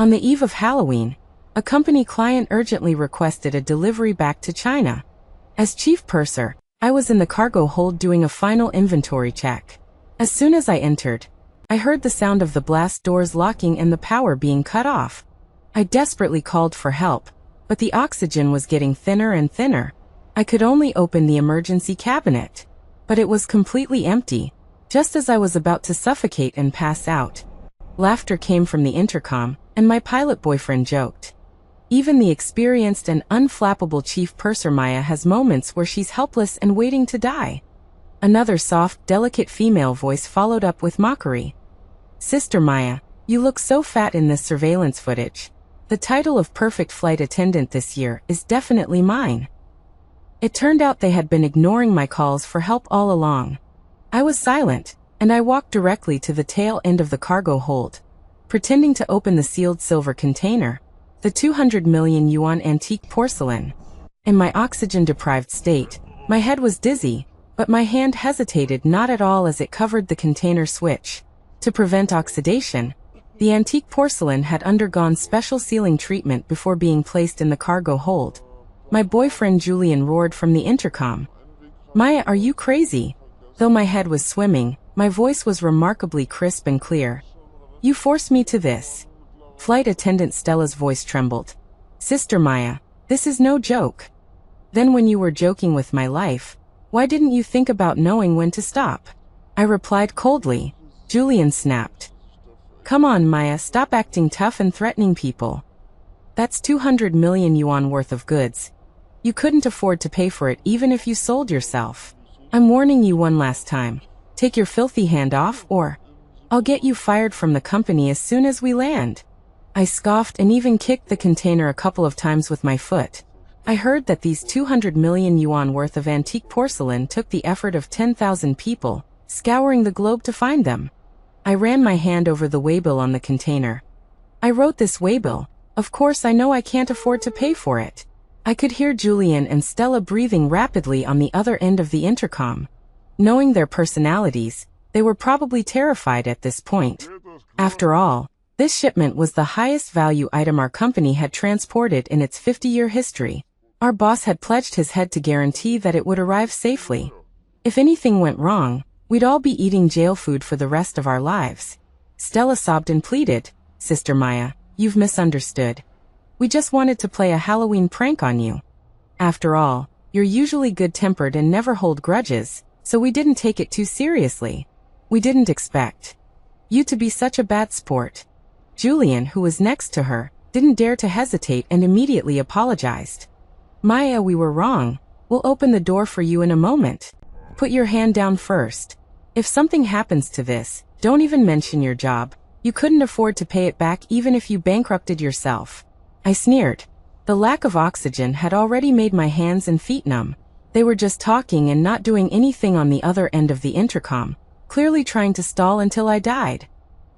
On the eve of Halloween, a company client urgently requested a delivery back to China. As chief purser, I was in the cargo hold doing a final inventory check. As soon as I entered, I heard the sound of the blast doors locking and the power being cut off. I desperately called for help, but the oxygen was getting thinner and thinner. I could only open the emergency cabinet, but it was completely empty, just as I was about to suffocate and pass out. Laughter came from the intercom, and my pilot boyfriend joked. Even the experienced and unflappable chief purser Maya has moments where she's helpless and waiting to die. Another soft, delicate female voice followed up with mockery. Sister Maya, you look so fat in this surveillance footage. The title of perfect flight attendant this year is definitely mine. It turned out they had been ignoring my calls for help all along. I was silent, and I walked directly to the tail end of the cargo hold, pretending to open the sealed silver container, the 200 million yuan antique porcelain. In my oxygen-deprived state, my head was dizzy, but my hand hesitated not at all as it covered the container switch. To prevent oxidation, the antique porcelain had undergone special sealing treatment before being placed in the cargo hold. My boyfriend Julian roared from the intercom. Maya, are you crazy? Though my head was swimming, my voice was remarkably crisp and clear. You forced me to this. Flight attendant Stella's voice trembled. Sister Maya, this is no joke. Then when you were joking with my life, why didn't you think about knowing when to stop? I replied coldly. Julian snapped. Come on Maya, stop acting tough and threatening people. That's 200 million yuan worth of goods. You couldn't afford to pay for it even if you sold yourself. I'm warning you one last time. Take your filthy hand off or I'll get you fired from the company as soon as we land. I scoffed and even kicked the container a couple of times with my foot. I heard that these 200 million yuan worth of antique porcelain took the effort of 10,000 people, scouring the globe to find them. I ran my hand over the waybill on the container. I wrote this waybill. Of course I know I can't afford to pay for it. I could hear Julian and Stella breathing rapidly on the other end of the intercom. Knowing their personalities, they were probably terrified at this point. After all, this shipment was the highest value item our company had transported in its 50-year history. Our boss had pledged his head to guarantee that it would arrive safely. If anything went wrong, we'd all be eating jail food for the rest of our lives. Stella sobbed and pleaded, Sister Maya, you've misunderstood. We just wanted to play a Halloween prank on you. After all, you're usually good-tempered and never hold grudges, so we didn't take it too seriously. We didn't expect you to be such a bad sport. Julian, who was next to her, didn't dare to hesitate and immediately apologized. Maya, we were wrong. We'll open the door for you in a moment. Put your hand down first. If something happens to this, don't even mention your job. You couldn't afford to pay it back even if you bankrupted yourself. I sneered. The lack of oxygen had already made my hands and feet numb. They were just talking and not doing anything on the other end of the intercom, clearly trying to stall until I died.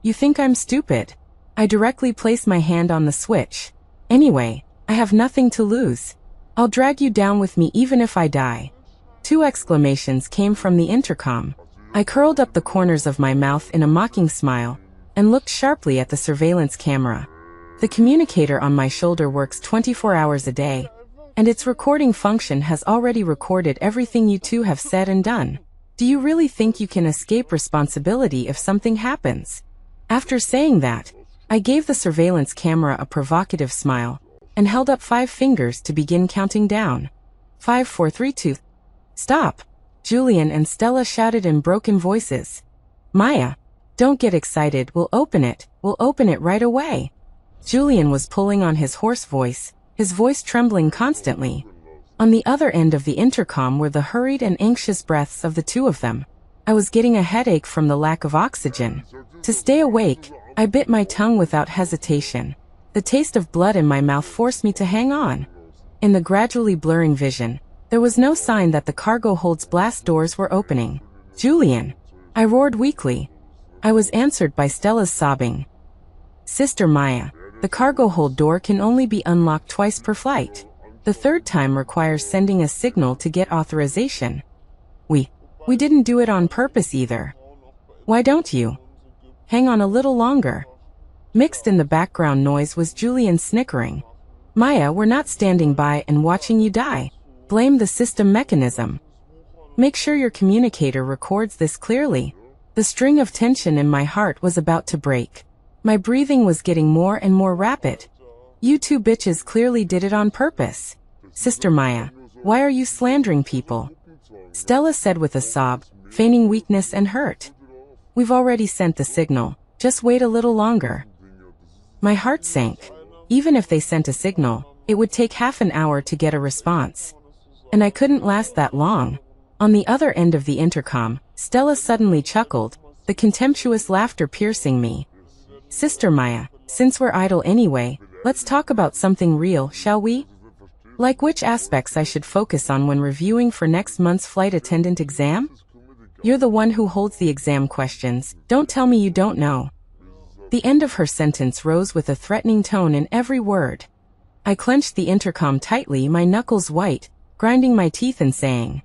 You think I'm stupid? I directly placed my hand on the switch. Anyway, I have nothing to lose. I'll drag you down with me even if I die. 2 exclamations came from the intercom. I curled up the corners of my mouth in a mocking smile and looked sharply at the surveillance camera. The communicator on my shoulder works 24 hours a day, and its recording function has already recorded everything you two have said and done. Do you really think you can escape responsibility if something happens? After saying that, I gave the surveillance camera a provocative smile and held up 5 fingers to begin counting down. 5, 4, 3, 2. Stop! Julian and Stella shouted in broken voices. Maya, don't get excited, we'll open it right away. Julian was pulling on his hoarse voice, his voice trembling constantly. On the other end of the intercom were the hurried and anxious breaths of the two of them. I was getting a headache from the lack of oxygen. To stay awake, I bit my tongue without hesitation. The taste of blood in my mouth forced me to hang on. In the gradually blurring vision, there was no sign that the cargo hold's blast doors were opening. Julian! I roared weakly. I was answered by Stella's sobbing. Sister Maya, the cargo hold door can only be unlocked twice per flight. The third time requires sending a signal to get authorization. We didn't do it on purpose either. Why don't you? Hang on a little longer. Mixed in the background noise was Julian snickering. Maya, we're not standing by and watching you die. Blame the system mechanism. Make sure your communicator records this clearly. The string of tension in my heart was about to break. My breathing was getting more and more rapid. You two bitches clearly did it on purpose. Sister Maya, why are you slandering people? Stella said with a sob, feigning weakness and hurt. We've already sent the signal. Just wait a little longer. My heart sank. Even if they sent a signal, it would take half an hour to get a response. And I couldn't last that long. On the other end of the intercom, Stella suddenly chuckled, the contemptuous laughter piercing me. Sister Maya, since we're idle anyway, let's talk about something real, shall we? Like which aspects I should focus on when reviewing for next month's flight attendant exam? You're the one who holds the exam questions, don't tell me you don't know. The end of her sentence rose with a threatening tone in every word. I clenched the intercom tightly, my knuckles white, grinding my teeth and saying,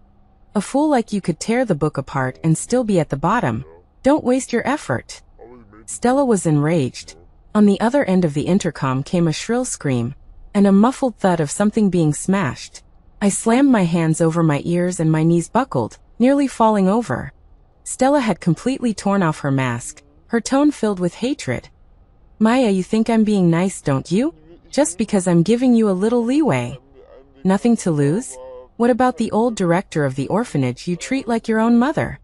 a fool like you could tear the book apart and still be at the bottom. Don't waste your effort. Stella was enraged. On the other end of the intercom came a shrill scream, and a muffled thud of something being smashed. I slammed my hands over my ears and my knees buckled, nearly falling over. Stella had completely torn off her mask, her tone filled with hatred. Maya, you think I'm being nice, don't you? Just because I'm giving you a little leeway. Nothing to lose? What about the old director of the orphanage you treat like your own mother?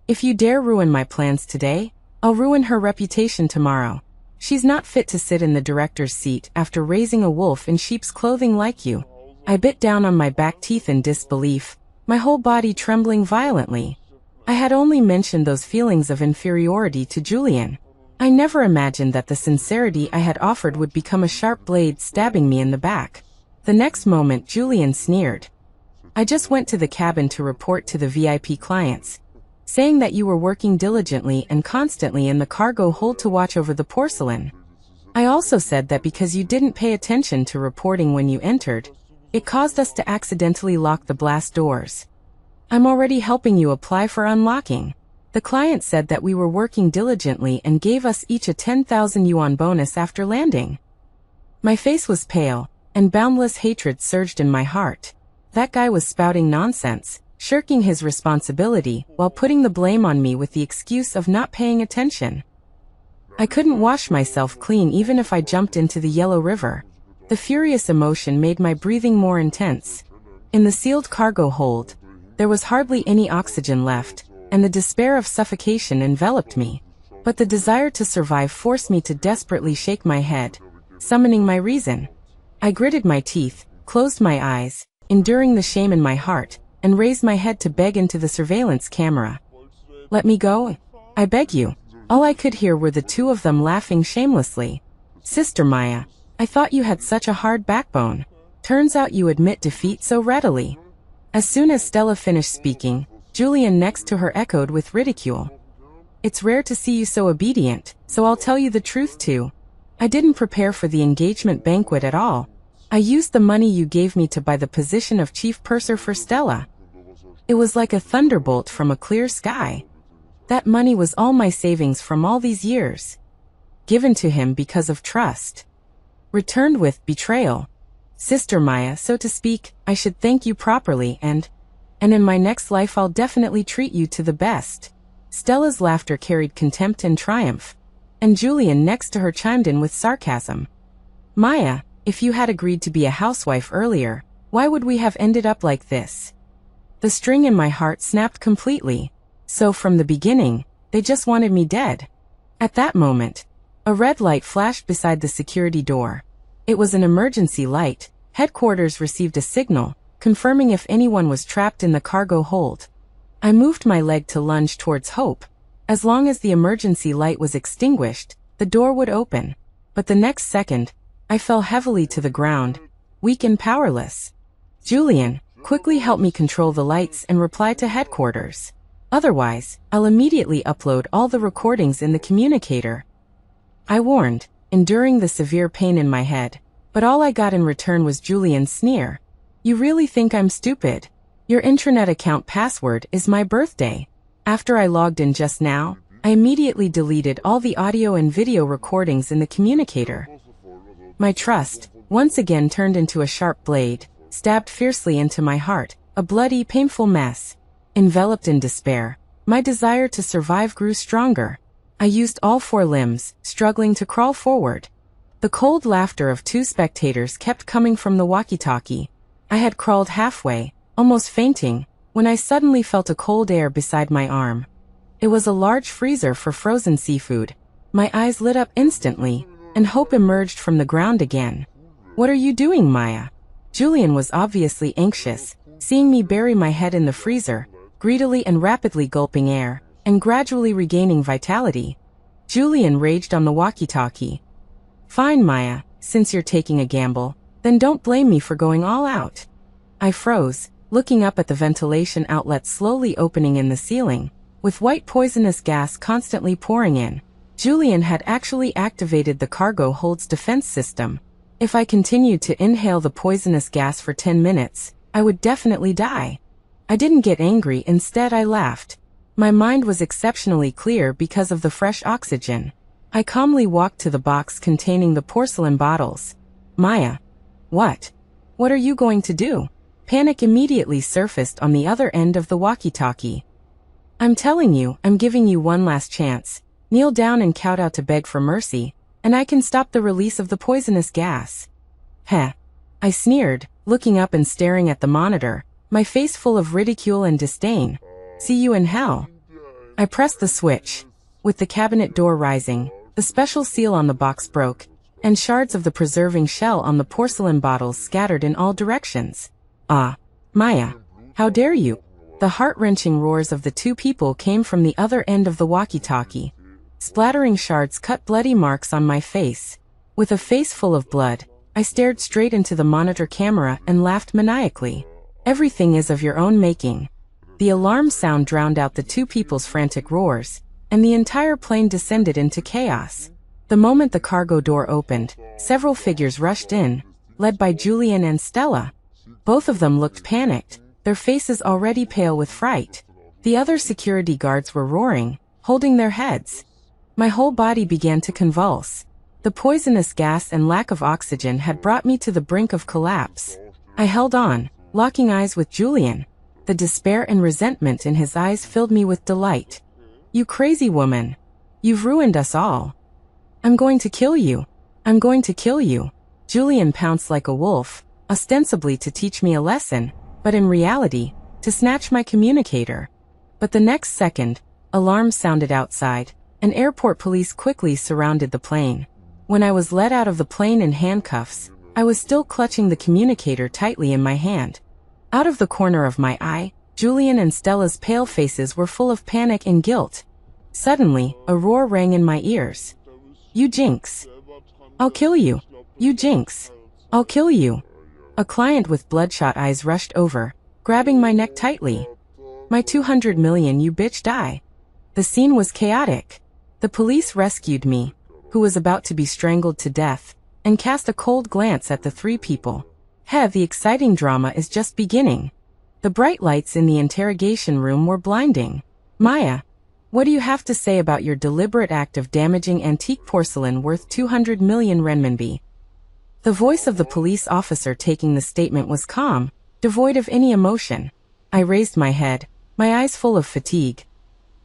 If you dare ruin my plans today, I'll ruin her reputation tomorrow. She's not fit to sit in the director's seat after raising a wolf in sheep's clothing like you. I bit down on my back teeth in disbelief, my whole body trembling violently. I had only mentioned those feelings of inferiority to Julian. I never imagined that the sincerity I had offered would become a sharp blade stabbing me in the back. The next moment Julian sneered. I just went to the cabin to report to the VIP clients, saying that you were working diligently and constantly in the cargo hold to watch over the porcelain. I also said that because you didn't pay attention to reporting when you entered, it caused us to accidentally lock the blast doors. I'm already helping you apply for unlocking. The client said that we were working diligently and gave us each a 10,000 yuan bonus after landing. My face was pale, and boundless hatred surged in my heart. That guy was spouting nonsense, shirking his responsibility while putting the blame on me with the excuse of not paying attention. I couldn't wash myself clean even if I jumped into the Yellow River. The furious emotion made my breathing more intense. In the sealed cargo hold, there was hardly any oxygen left, and the despair of suffocation enveloped me. But the desire to survive forced me to desperately shake my head, summoning my reason. I gritted my teeth, closed my eyes, enduring the shame in my heart, and raised my head to beg into the surveillance camera. Let me go? I beg you. All I could hear were the two of them laughing shamelessly. Sister Maya, I thought you had such a hard backbone. Turns out you admit defeat so readily. As soon as Stella finished speaking, Julian next to her echoed with ridicule. It's rare to see you so obedient, so I'll tell you the truth too. I didn't prepare for the engagement banquet at all. I used the money you gave me to buy the position of chief purser for Stella. It was like a thunderbolt from a clear sky. That money was all my savings from all these years. Given to him because of trust. Returned with betrayal. Sister Maya, so to speak, I should thank you properly and in my next life I'll definitely treat you to the best. Stella's laughter carried contempt and triumph, and Julian next to her chimed in with sarcasm. Maya, if you had agreed to be a housewife earlier, why would we have ended up like this? The string in my heart snapped completely. So from the beginning, they just wanted me dead. At that moment, a red light flashed beside the security door. It was an emergency light. Headquarters received a signal, confirming if anyone was trapped in the cargo hold. I moved my leg to lunge towards Hope. As long as the emergency light was extinguished, the door would open. But the next second, I fell heavily to the ground, weak and powerless. Julian, quickly help me control the lights and reply to headquarters. Otherwise, I'll immediately upload all the recordings in the communicator. I warned, enduring the severe pain in my head, but all I got in return was Julian's sneer. You really think I'm stupid? Your intranet account password is my birthday. After I logged in just now, I immediately deleted all the audio and video recordings in the communicator. My trust, once again turned into a sharp blade, stabbed fiercely into my heart, a bloody, painful mess. Enveloped in despair, my desire to survive grew stronger. I used all 4 limbs, struggling to crawl forward. The cold laughter of 2 spectators kept coming from the walkie-talkie. I had crawled halfway, almost fainting, when I suddenly felt a cold air beside my arm. It was a large freezer for frozen seafood. My eyes lit up instantly, and hope emerged from the ground again. "What are you doing, Maya?" Julian was obviously anxious, seeing me bury my head in the freezer, greedily and rapidly gulping air, and gradually regaining vitality. Julian raged on the walkie-talkie. "Fine, Maya, since you're taking a gamble, then don't blame me for going all out." I froze, looking up at the ventilation outlet slowly opening in the ceiling, with white poisonous gas constantly pouring in. Julian had actually activated the cargo hold's defense system. If I continued to inhale the poisonous gas for 10 minutes, I would definitely die. I didn't get angry, instead I laughed. My mind was exceptionally clear because of the fresh oxygen. I calmly walked to the box containing the porcelain bottles. "Maya." "What? What are you going to do?" Panic immediately surfaced on the other end of the walkie-talkie. "I'm telling you, I'm giving you one last chance. Kneel down and kowtow to beg for mercy, and I can stop the release of the poisonous gas." "Heh." I sneered, looking up and staring at the monitor, my face full of ridicule and disdain. "See you in hell." I pressed the switch. With the cabinet door rising, the special seal on the box broke, and shards of the preserving shell on the porcelain bottles scattered in all directions. "Ah, Maya, how dare you?" The heart-wrenching roars of the 2 people came from the other end of the walkie-talkie. Splattering shards cut bloody marks on my face. With a face full of blood, I stared straight into the monitor camera and laughed maniacally. "Everything is of your own making." The alarm sound drowned out the 2 people's frantic roars, and the entire plane descended into chaos. The moment the cargo door opened, several figures rushed in, led by Julian and Stella. Both of them looked panicked, their faces already pale with fright. The other security guards were roaring, holding their heads. My whole body began to convulse. The poisonous gas and lack of oxygen had brought me to the brink of collapse. I held on, locking eyes with Julian. The despair and resentment in his eyes filled me with delight. "You crazy woman. You've ruined us all. I'm going to kill you. I'm going to kill you." Julian pounced like a wolf, ostensibly to teach me a lesson, but in reality, to snatch my communicator. But the next second, alarms sounded outside, and airport police quickly surrounded the plane. When I was led out of the plane in handcuffs, I was still clutching the communicator tightly in my hand. Out of the corner of my eye, Julian and Stella's pale faces were full of panic and guilt. Suddenly, a roar rang in my ears. "You jinx. I'll kill you. You jinx. I'll kill you." A client with bloodshot eyes rushed over, grabbing my neck tightly. "My 200 million, you bitch, die." The scene was chaotic. The police rescued me, who was about to be strangled to death, and cast a cold glance at the 3 people. The exciting drama is just beginning. The bright lights in the interrogation room were blinding. "Maya, what do you have to say about your deliberate act of damaging antique porcelain worth 200 million renminbi?" The voice of the police officer taking the statement was calm, devoid of any emotion. I raised my head, my eyes full of fatigue.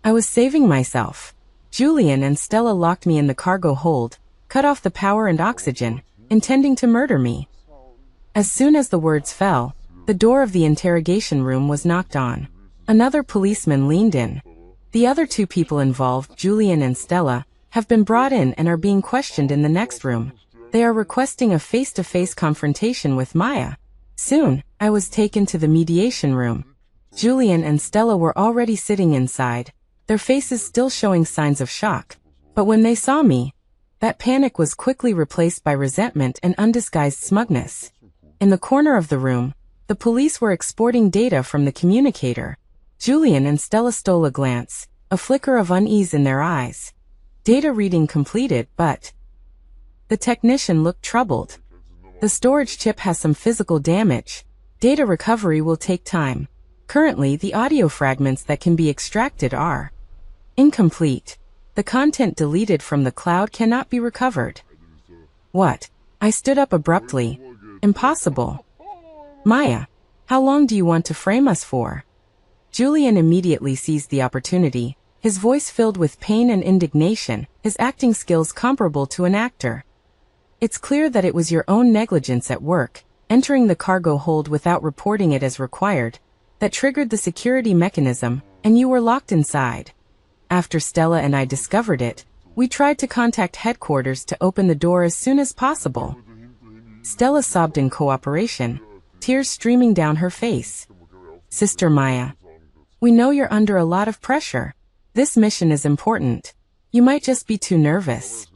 I was saving myself. Julian and Stella locked me in the cargo hold, cut off the power and oxygen, intending to murder me. As soon as the words fell, the door of the interrogation room was knocked on. Another policeman leaned in. "The other 2 people involved, Julian and Stella, have been brought in and are being questioned in the next room. They are requesting a face-to-face confrontation with Maya." Soon, I was taken to the mediation room. Julian and Stella were already sitting inside, their faces still showing signs of shock. But when they saw me, that panic was quickly replaced by resentment and undisguised smugness. In the corner of the room, the police were exporting data from the communicator. Julian and Stella stole a glance, a flicker of unease in their eyes. Data reading completed, but the technician looked troubled. "The storage chip has some physical damage. Data recovery will take time. Currently, the audio fragments that can be extracted are incomplete." The content deleted from the cloud cannot be recovered. What? I stood up abruptly. Impossible. Maya, how long do you want to frame us for? Julian immediately seized the opportunity, his voice filled with pain and indignation, his acting skills comparable to an actor. It's clear that it was your own negligence at work, entering the cargo hold without reporting it as required, that triggered the security mechanism, and you were locked inside. After Stella and I discovered it, we tried to contact headquarters to open the door as soon as possible. Stella sobbed in cooperation, tears streaming down her face. Sister Maya, we know you're under a lot of pressure. This mission is important. You might just be too nervous.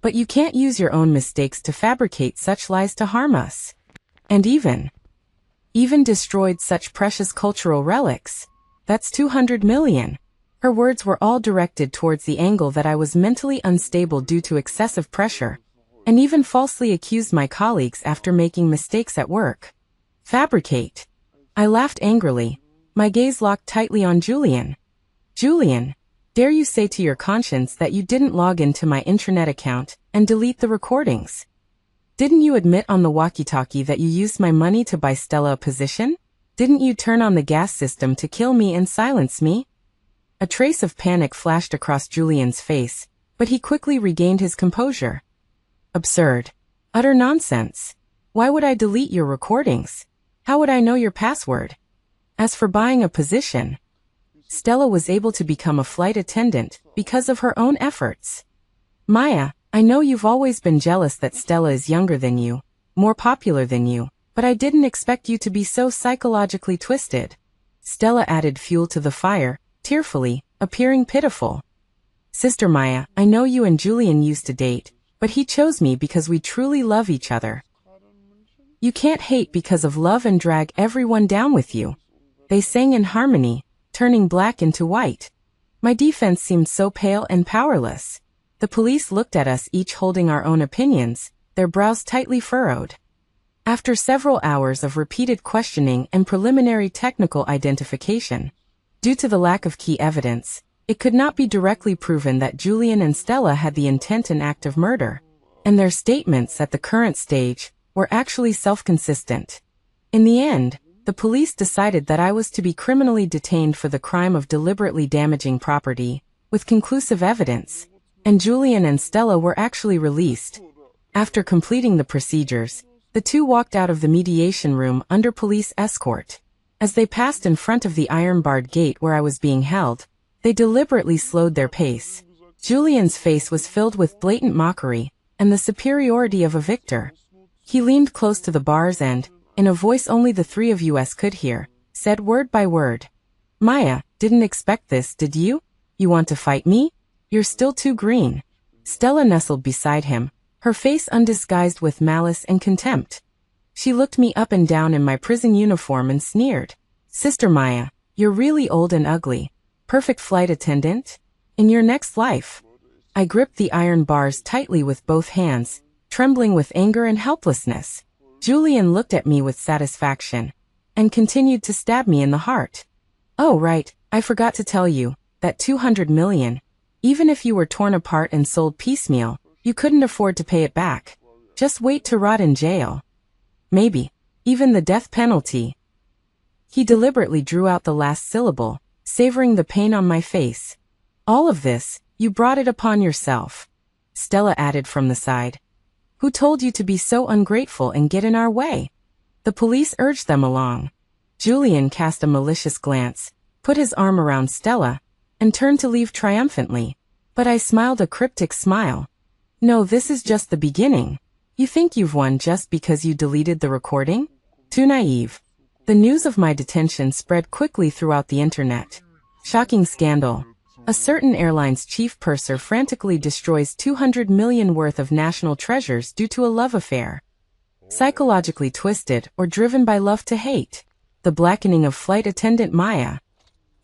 But you can't use your own mistakes to fabricate such lies to harm us. And even destroyed such precious cultural relics. That's 200 million. Her words were all directed towards the angle that I was mentally unstable due to excessive pressure, and even falsely accused my colleagues after making mistakes at work. Fabricate. I laughed angrily, my gaze locked tightly on Julian. Julian, dare you say to your conscience that you didn't log into my intranet account and delete the recordings? Didn't you admit on the walkie-talkie that you used my money to buy Stella a position? Didn't you turn on the gas system to kill me and silence me? A trace of panic flashed across Julian's face, but he quickly regained his composure. Absurd. Utter nonsense. Why would I delete your recordings? How would I know your password? As for buying a position, Stella was able to become a flight attendant because of her own efforts. Maya, I know you've always been jealous that Stella is younger than you, more popular than you, but I didn't expect you to be so psychologically twisted. Stella added fuel to the fire, tearfully, appearing pitiful. Sister Maya, I know you and Julian used to date, but he chose me because we truly love each other. You can't hate because of love and drag everyone down with you. They sang in harmony, turning black into white. My defense seemed so pale and powerless. The police looked at us each holding our own opinions, their brows tightly furrowed. After several hours of repeated questioning and preliminary technical identification, due to the lack of key evidence, it could not be directly proven that Julian and Stella had the intent and act of murder, and their statements at the current stage were actually self-consistent. In the end, the police decided that I was to be criminally detained for the crime of deliberately damaging property, with conclusive evidence, and Julian and Stella were actually released. After completing the procedures, the two walked out of the mediation room under police escort. As they passed in front of the iron-barred gate where I was being held, they deliberately slowed their pace. Julian's face was filled with blatant mockery and the superiority of a victor. He leaned close to the bars and, in a voice only the three of us could hear, said word by word, Maya, didn't expect this, did you? You want to fight me? You're still too green. Stella nestled beside him, her face undisguised with malice and contempt. She looked me up and down in my prison uniform and sneered. Sister Maya, you're really old and ugly. Perfect flight attendant? In your next life. I gripped the iron bars tightly with both hands, trembling with anger and helplessness. Julian looked at me with satisfaction, and continued to stab me in the heart. Oh right, I forgot to tell you, that 200 million, even if you were torn apart and sold piecemeal, you couldn't afford to pay it back. Just wait to rot in jail. Maybe even the death penalty. He deliberately drew out the last syllable, savoring the pain on my face. All of this, you brought it upon yourself. Stella added from the side. Who told you to be so ungrateful and get in our way? The police urged them along. Julian cast a malicious glance, put his arm around Stella, and turned to leave triumphantly. But I smiled a cryptic smile. No, this is just the beginning. You think you've won just because you deleted the recording? Too naive. The news of my detention spread quickly throughout the internet. Shocking scandal. A certain airline's chief purser frantically destroys 200 million worth of national treasures due to a love affair. Psychologically twisted or driven by love to hate. The blackening of flight attendant Maya.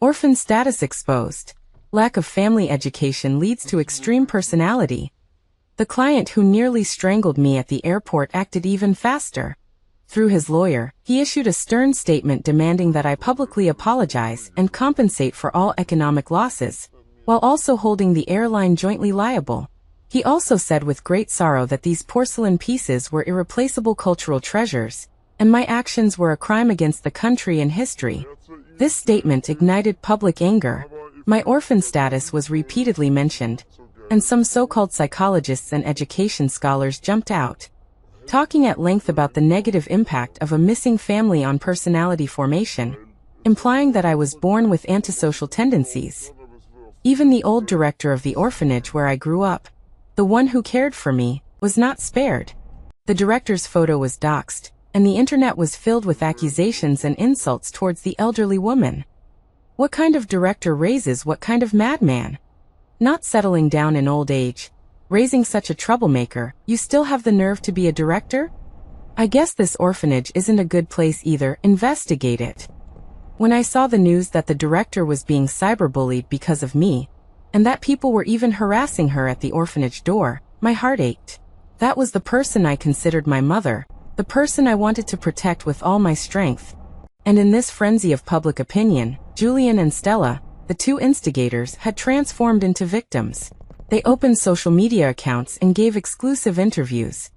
Orphan status exposed. Lack of family education leads to extreme personality. The client who nearly strangled me at the airport acted even faster. Through his lawyer, he issued a stern statement demanding that I publicly apologize and compensate for all economic losses, while also holding the airline jointly liable. He also said with great sorrow that these porcelain pieces were irreplaceable cultural treasures, and my actions were a crime against the country and history. This statement ignited public anger. My orphan status was repeatedly mentioned, and some so-called psychologists and education scholars jumped out, talking at length about the negative impact of a missing family on personality formation, implying that I was born with antisocial tendencies. Even the old director of the orphanage where I grew up, the one who cared for me, was not spared. The director's photo was doxed, and the internet was filled with accusations and insults towards the elderly woman. What kind of director raises what kind of madman? Not settling down in old age, raising such a troublemaker, you still have the nerve to be a director? I guess this orphanage isn't a good place either, investigate it. When I saw the news that the director was being cyberbullied because of me, and that people were even harassing her at the orphanage door, my heart ached. That was the person I considered my mother, the person I wanted to protect with all my strength. And in this frenzy of public opinion, Julian and Stella, the two instigators, had transformed into victims. They opened social media accounts and gave exclusive interviews.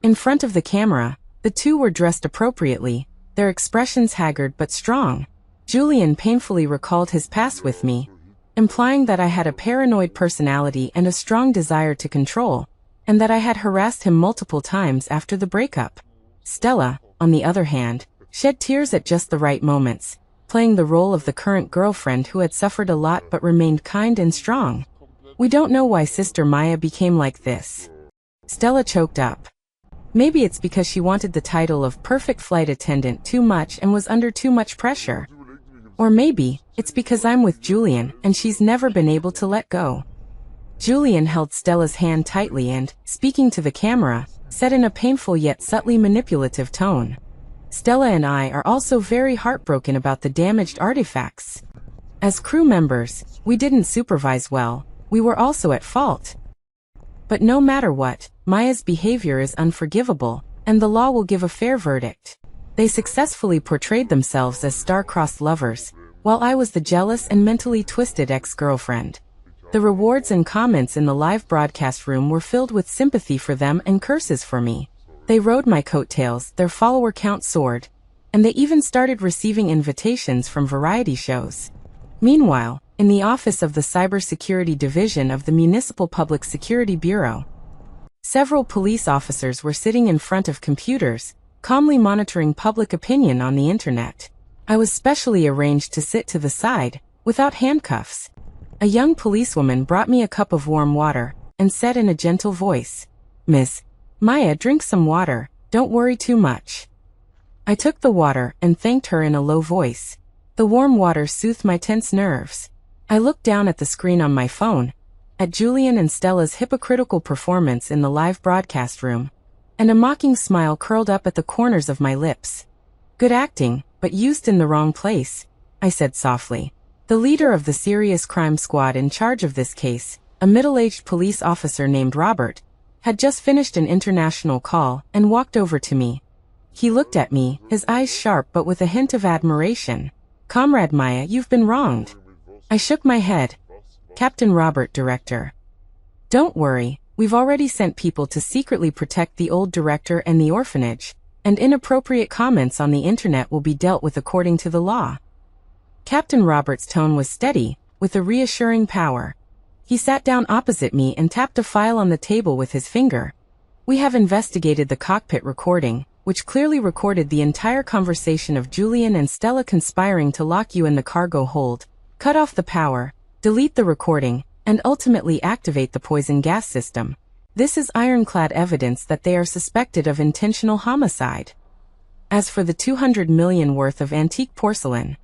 In front of the camera, the two were dressed appropriately, their expressions haggard but strong. Julian painfully recalled his past with me, implying that I had a paranoid personality and a strong desire to control, and that I had harassed him multiple times after the breakup. Stella, on the other hand, shed tears at just the right moments, playing the role of the current girlfriend who had suffered a lot but remained kind and strong. We don't know why Sister Maya became like this. Stella choked up. Maybe it's because she wanted the title of perfect flight attendant too much and was under too much pressure. Or maybe it's because I'm with Julian and she's never been able to let go. Julian held Stella's hand tightly and, speaking to the camera, said in a painful yet subtly manipulative tone, "Stella and I are also very heartbroken about the damaged artifacts. As crew members, we didn't supervise well, we were also at fault. But no matter what, Maya's behavior is unforgivable, and the law will give a fair verdict." They successfully portrayed themselves as star-crossed lovers, while I was the jealous and mentally twisted ex-girlfriend. The rewards and comments in the live broadcast room were filled with sympathy for them and curses for me. They rode my coattails, their follower count soared, and they even started receiving invitations from variety shows. Meanwhile, in the office of the Cybersecurity Division of the Municipal Public Security Bureau, several police officers were sitting in front of computers, calmly monitoring public opinion on the internet. I was specially arranged to sit to the side, without handcuffs. A young policewoman brought me a cup of warm water, and said in a gentle voice, "Miss Maya, drink some water, don't worry too much." I took the water and thanked her in a low voice. The warm water soothed my tense nerves. I looked down at the screen on my phone, at Julian and Stella's hypocritical performance in the live broadcast room, and a mocking smile curled up at the corners of my lips. "Good acting, but used in the wrong place," I said softly. The leader of the serious crime squad in charge of this case, a middle-aged police officer named Robert, had just finished an international call and walked over to me. He looked at me, his eyes sharp but with a hint of admiration. "Comrade Maya, you've been wronged." I shook my head. "Captain Robert, director. Don't worry, we've already sent people to secretly protect the old director and the orphanage, and inappropriate comments on the internet will be dealt with according to the law." Captain Robert's tone was steady, with a reassuring power. He sat down opposite me and tapped a file on the table with his finger. "We have investigated the cockpit recording, which clearly recorded the entire conversation of Julian and Stella conspiring to lock you in the cargo hold, cut off the power, delete the recording, and ultimately activate the poison gas system. This is ironclad evidence that they are suspected of intentional homicide. As for the 200 million worth of antique porcelain..."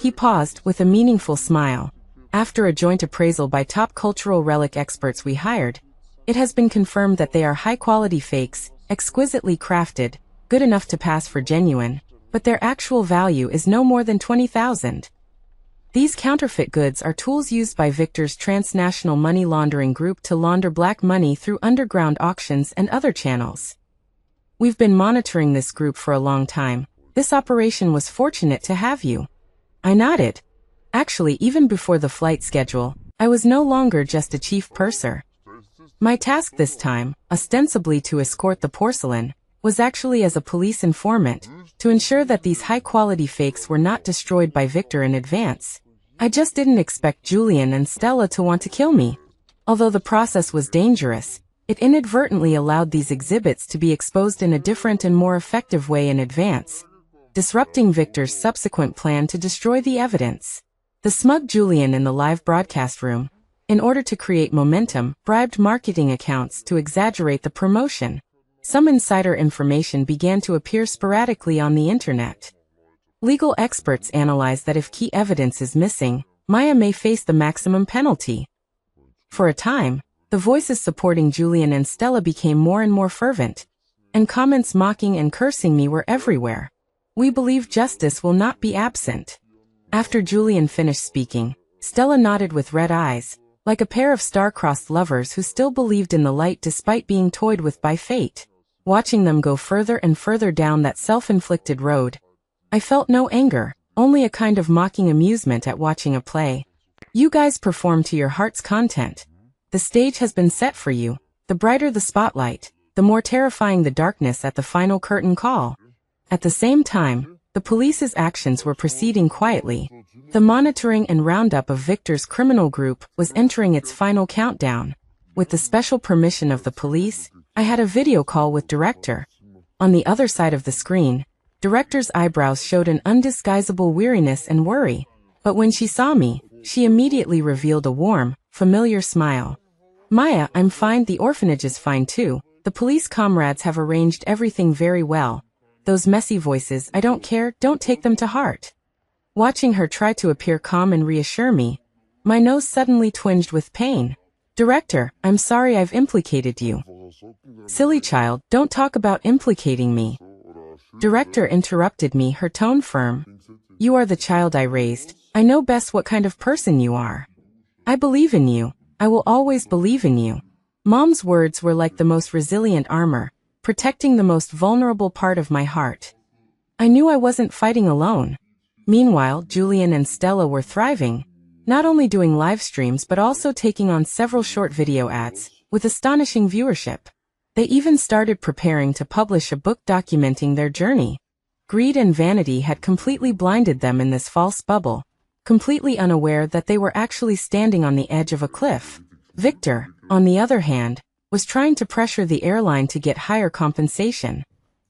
He paused with a meaningful smile. "After a joint appraisal by top cultural relic experts we hired, it has been confirmed that they are high-quality fakes, exquisitely crafted, good enough to pass for genuine, but their actual value is no more than 20,000. These counterfeit goods are tools used by Victor's transnational money laundering group to launder black money through underground auctions and other channels. We've been monitoring this group for a long time. This operation was fortunate to have you." I nodded. Actually, even before the flight schedule, I was no longer just a chief purser. My task this time, ostensibly to escort the porcelain, was actually as a police informant, to ensure that these high-quality fakes were not destroyed by Victor in advance. I just didn't expect Julian and Stella to want to kill me. Although the process was dangerous, it inadvertently allowed these exhibits to be exposed in a different and more effective way in advance, disrupting Victor's subsequent plan to destroy the evidence. The smug Julian in the live broadcast room, in order to create momentum, bribed marketing accounts to exaggerate the promotion. Some insider information began to appear sporadically on the internet. Legal experts analyze that if key evidence is missing, Maya may face the maximum penalty. For a time, the voices supporting Julian and Stella became more and more fervent, and comments mocking and cursing me were everywhere. We believe justice will not be absent. After Julian finished speaking, Stella nodded with red eyes, like a pair of star-crossed lovers who still believed in the light despite being toyed with by fate. Watching them go further and further down that self-inflicted road, I felt no anger, only a kind of mocking amusement at watching a play. You guys perform to your heart's content. The stage has been set for you. The brighter the spotlight, the more terrifying the darkness at the final curtain call. At the same time, the police's actions were proceeding quietly. The monitoring and roundup of Victor's criminal group was entering its final countdown. With the special permission of the police, I had a video call with Director. On the other side of the screen, Director's eyebrows showed an undisguisable weariness and worry. But when she saw me, she immediately revealed a warm, familiar smile. Maya, I'm fine. The orphanage is fine too. The police comrades have arranged everything very well. Those messy voices, I don't care, don't take them to heart. Watching her try to appear calm and reassure me, my nose suddenly twinged with pain. Director, I'm sorry I've implicated you. Silly child, don't talk about implicating me. Director interrupted me, her tone firm. You are the child I raised. I know best what kind of person you are. I believe in you. I will always believe in you. Mom's words were like the most resilient armor, protecting the most vulnerable part of my heart. I knew I wasn't fighting alone. Meanwhile, Julian and Stella were thriving, not only doing live streams but also taking on several short video ads, with astonishing viewership. They even started preparing to publish a book documenting their journey. Greed and vanity had completely blinded them in this false bubble, completely unaware that they were actually standing on the edge of a cliff. Victor, on the other hand, was trying to pressure the airline to get higher compensation.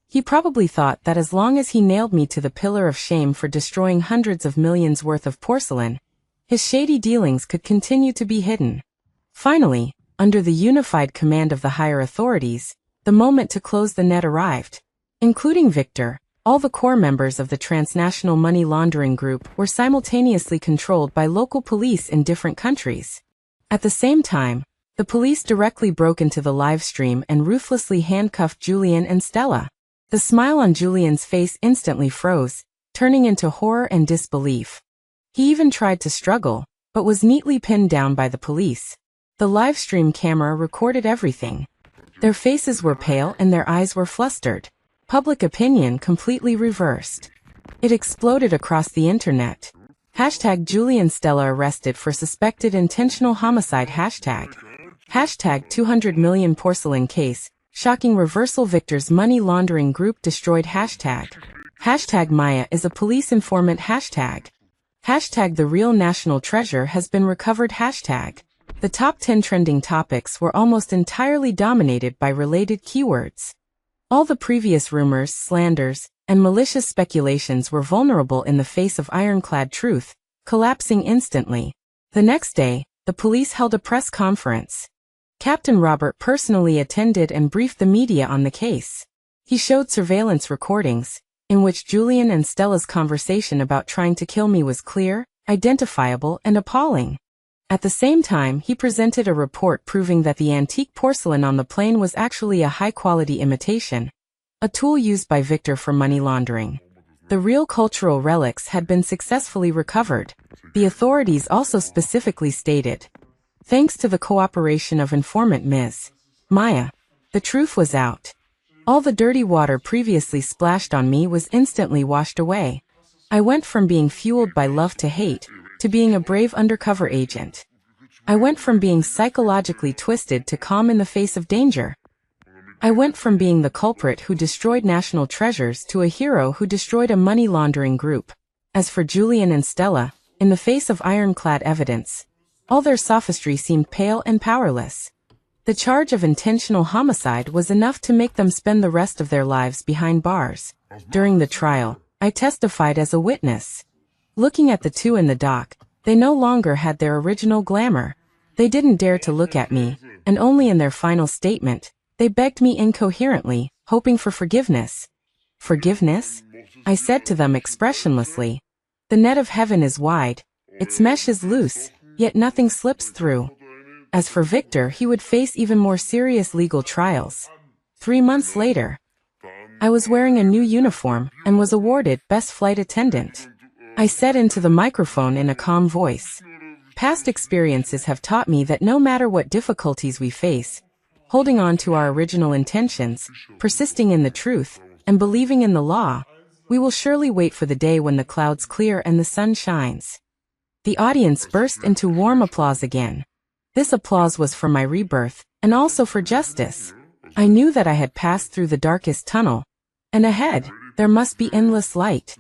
He probably thought that as long as he nailed me to the pillar of shame for destroying hundreds of millions worth of porcelain, his shady dealings could continue to be hidden. Finally, under the unified command of the higher authorities, the moment to close the net arrived. Including Victor, all the core members of the transnational money laundering group were simultaneously controlled by local police in different countries. At the same time, the police directly broke into the live stream and ruthlessly handcuffed Julian and Stella. The smile on Julian's face instantly froze, turning into horror and disbelief. He even tried to struggle, but was neatly pinned down by the police. The live stream camera recorded everything. Their faces were pale and their eyes were flustered. Public opinion completely reversed. It exploded across the internet. Hashtag Julian Stella arrested for suspected intentional homicide. Hashtag 200 million porcelain case. Shocking reversal. Victor's money laundering group destroyed. Hashtag Maya is a police informant. Hashtag the real national treasure has been recovered. Hashtag. The top 10 trending topics were almost entirely dominated by related keywords. All the previous rumors, slanders, and malicious speculations were vulnerable in the face of ironclad truth, collapsing instantly. The next day, the police held a press conference. Captain Robert personally attended and briefed the media on the case. He showed surveillance recordings, in which Julian and Stella's conversation about trying to kill me was clear, identifiable, and appalling. At the same time, he presented a report proving that the antique porcelain on the plane was actually a high-quality imitation, a tool used by Victor for money laundering. The real cultural relics had been successfully recovered. The authorities also specifically stated, thanks to the cooperation of informant Ms. Maya, the truth was out. All the dirty water previously splashed on me was instantly washed away. I went from being fueled by love to hate, to being a brave undercover agent. I went from being psychologically twisted to calm in the face of danger. I went from being the culprit who destroyed national treasures to a hero who destroyed a money laundering group. As for Julian and Stella, in the face of ironclad evidence, all their sophistry seemed pale and powerless. The charge of intentional homicide was enough to make them spend the rest of their lives behind bars. During the trial, I testified as a witness. Looking at the two in the dock, they no longer had their original glamour. They didn't dare to look at me, and only in their final statement, they begged me incoherently, hoping for forgiveness. Forgiveness? I said to them expressionlessly. The net of heaven is wide, its mesh is loose, yet nothing slips through. As for Victor, he would face even more serious legal trials. 3 months later, I was wearing a new uniform and was awarded Best Flight Attendant. I said into the microphone in a calm voice, "Past experiences have taught me that no matter what difficulties we face, holding on to our original intentions, persisting in the truth, and believing in the law, we will surely wait for the day when the clouds clear and the sun shines." The audience burst into warm applause again. This applause was for my rebirth, and also for justice. I knew that I had passed through the darkest tunnel, and ahead, there must be endless light.